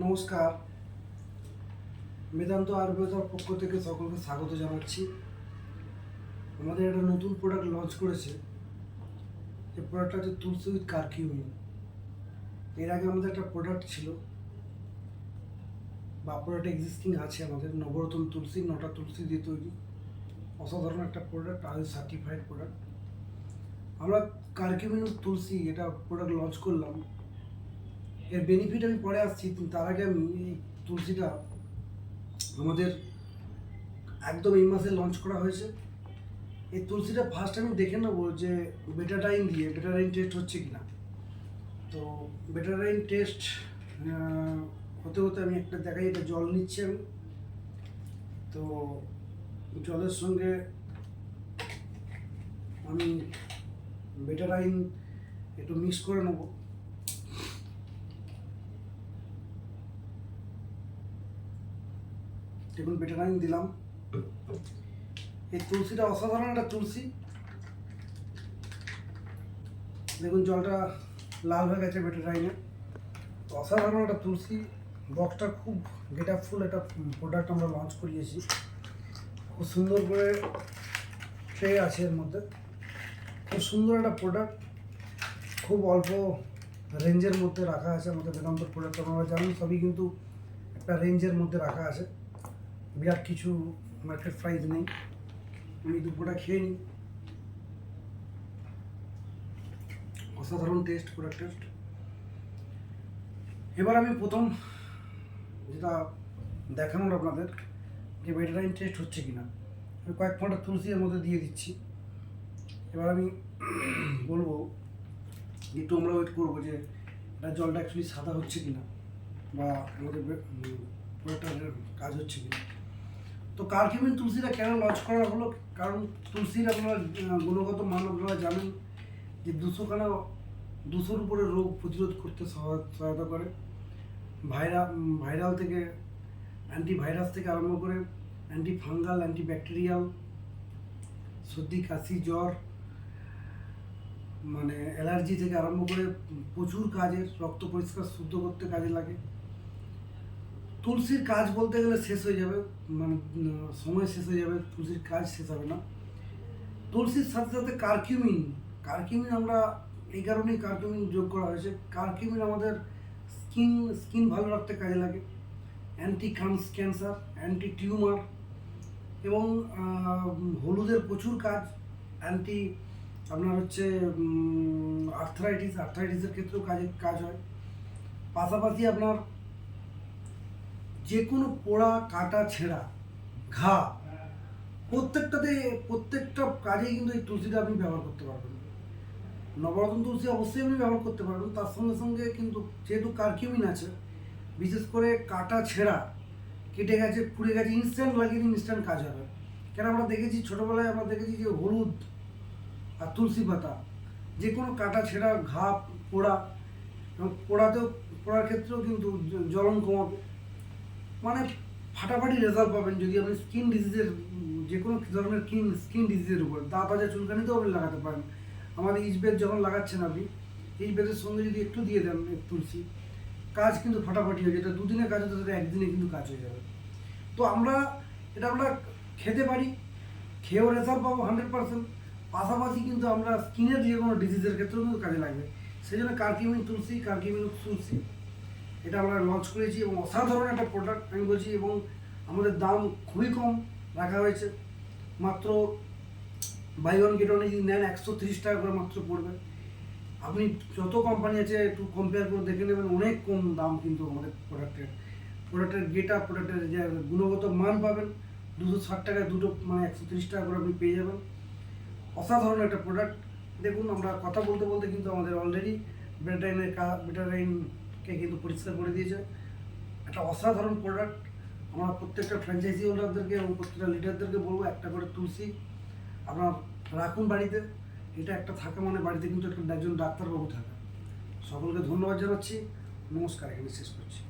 নমস্কার, বেদান্ত আয়ুর্বেদার পক্ষ থেকে সকলকে স্বাগত জানাচ্ছি। আমাদের একটা নতুন প্রোডাক্ট লঞ্চ করেছে। এই প্রোডাক্টটা হচ্ছে তুলসী উইথ কারকিউমিন। এর আগে আমাদের একটা প্রোডাক্ট ছিল বা প্রোডাক্ট এক্সিস্টিং আছে আমাদের, নবরত্ন তুলসী, 9টা তুলসী দিয়ে তৈরি অসাধারণ একটা প্রোডাক্ট, আয়ু সার্টিফাইড প্রোডাক্ট। আমরা কারকিউমিন তুলসী এটা প্রোডাক্ট লঞ্চ করলাম। এর বেনিফিট আমি পরে আসছি, তার আগে আমি এই তুলসীটা আমাদের একদম এই মাসে লঞ্চ করা হয়েছে। এই তুলসীটা ফার্স্ট আমি দেখে নেবো যে বেটাডাইন টেস্ট হচ্ছে কিনা। তো বেটাডাইন টেস্ট হতে হতে আমি একটা দেখাই, এটা জল নিচ্ছি আমি। তো জলের সঙ্গে আমি বেটাডাইন একটু মিক্স করে নেবো। দেখুন বেটাডাইন দিলাম। এই তুলসীটা অসাধারণ একটা তুলসী। দেখুন জলটা লাল হয়ে গেছে বেটাডাইনে। অসাধারণ একটা তুলসী। বক্সটা খুব গেটআপফুল একটা প্রোডাক্ট আমরা লঞ্চ করিয়েছি। খুব সুন্দর করে ট্রে আছে এর মধ্যে। খুব সুন্দর একটা প্রোডাক্ট, খুব অল্প রেঞ্জের মধ্যে রাখা আছে আমাদের বেদান্তর প্রোডাক্ট। আপনারা জানেন সবই কিন্তু একটা রেঞ্জের মধ্যে রাখা আছে, বিরাট কিছু মার্কেট প্রাইস নেই। আমি দুপুরটা খেয়ে নিই। অসাধারণ টেস্ট, প্রোডাক্ট টেস্ট। এবার আমি প্রথম যেটা দেখানোর আপনাদের যে বেটাডাইন টেস্ট হচ্ছে কিনা, আমি কয়েক ফোঁটা তুলসী এর মধ্যে দিয়ে দিচ্ছি। এবার আমি বলবো একটু আমরা ওয়েট করবো যে এটা জলটা অ্যাকচুয়ালি সাদা হচ্ছে কিনা বা আমাদের প্রোডাক্টের কাজ হচ্ছে কিনা। তো কারকিউমিন তুলসীটা কেন লঞ্চ করা হলো, কারণ তুলসীর আপনারা গুণগত মান আপনারা জানেন যে 200 উপরে রোগ প্রতিরোধ করতে সহায়তা করে। ভাইরাল থেকে অ্যান্টিভাইরাস থেকে আরম্ভ করে অ্যান্টি ফাঙ্গাল, অ্যান্টিব্যাকটেরিয়াল, সর্দি কাশি জ্বর, মানে অ্যালার্জি থেকে আরম্ভ করে প্রচুর কাজের, রক্ত পরিষ্কার শুদ্ধ করতে কাজে লাগে। তুলসীর কাজ বলতে গেলে শেষ হয়ে যাবে, মানে সময় শেষ হয়ে যাবে, তুলসীর কাজ শেষ হবে না। তুলসীর সাথে সাথে কারকিউমিন আমরা এই কারণেই কারকিউমিন যোগ করা হয়েছে। কারকিউমিন আমাদের স্কিন ভালো রাখতে কাজে লাগে, অ্যান্টি ক্যান্সার, অ্যান্টি টিউমার এবং হলুদের প্রচুর কাজ, অ্যান্টি আপনার হচ্ছে আর্থ্রাইটিসের ক্ষেত্রেও কাজ হয়। পাশাপাশি আপনার যে কোনো পোড়া, কাটা, ছেঁড়া, ঘা, প্রত্যেকটা কাজেই কিন্তু এই তুলসীটা আপনি ব্যবহার করতে পারবেন। নবরত্ন তুলসী অবশ্যই আপনি ব্যবহার করতে পারবেন, তার সঙ্গে সঙ্গে কিন্তু যেহেতু কারকিউমিন আছে, বিশেষ করে কাটা, ছেঁড়া, কেটে গেছে, পুড়ে গেছে, ইনস্ট্যান্ট লাগিয়ে ইনস্ট্যান্ট কাজ হবে। কেন আমরা দেখেছি ছোটোবেলায় আমরা দেখেছি যে হলুদ আর তুলসী পাতা যে কোনো কাটা, ছেঁড়া, ঘা, পোড়া এবং পোড়ার ক্ষেত্রেও কিন্তু জ্বলন কমাবে, মানে ফাটাফাটি রেজাল্ট পাবেন। যদি আপনি স্কিন ডিজিজের যে কোনো ধরনের স্কিন ডিজিজের উপর, দাঁত ভাজা চুলকানিতেও আপনি লাগাতে পারেন। আমাদের ইস্টবেদ যখন লাগাচ্ছেন আপনি, ইস্টবেদের সঙ্গে যদি একটু দিয়ে দেন তুলসী, কাজ কিন্তু ফাটাফাটি হয়ে যেটা 2 দিনের কাজ হতো সেটা 1 দিনে কিন্তু কাজ হয়ে যাবে। তো আমরা খেতে পারি, খেয়েও রেজাল্ট পাবো 100%। পাশাপাশি কিন্তু আমরা স্কিনের যে কোনো ডিজিজের ক্ষেত্রেও কিন্তু কাজে লাগবে। সেই জন্য কারকিউমিন তুলসী এটা আমরা লঞ্চ করেছি এবং অসাধারণ একটা প্রোডাক্ট আমি বলছি। এবং আমাদের দাম খুবই কম রাখা হয়েছে, মাত্র বাই ওয়ান গেট ওয়ান যদি নেন 130 টাকা করে মাত্র পড়বে। আপনি যত কোম্পানি আছে একটু কম্পেয়ার করে দেখে নেবেন, অনেক কম দাম কিন্তু আমাদের প্রোডাক্টের প্রোডাক্টের যে গুণগত মান পাবেন। 260 টাকায় দুটো, মানে 130 টাকা করে আপনি পেয়ে যাবেন। অসাধারণ একটা প্রোডাক্ট। দেখুন আমরা কথা বলতে বলতে কিন্তু আমাদের অলরেডি বেটাডাইনকে কিন্তু পরিষ্কার করে দিয়েছে। একটা অসাধারণ প্রোডাক্ট। আমরা প্রত্যেকটা ফ্র্যাঞ্চাইজি হোল্ডারদেরকে এবং প্রত্যেকটা লিডারদেরকে বলবো একটা করে তুলসী আপনার রাখুন বাড়িতে। এটা একটা থাকে মানে বাড়িতে কিন্তু একজন ডাক্তারবাবু থাকে। সকলকে ধন্যবাদ জানাচ্ছি। নমস্কার, এখানে শেষ করছি।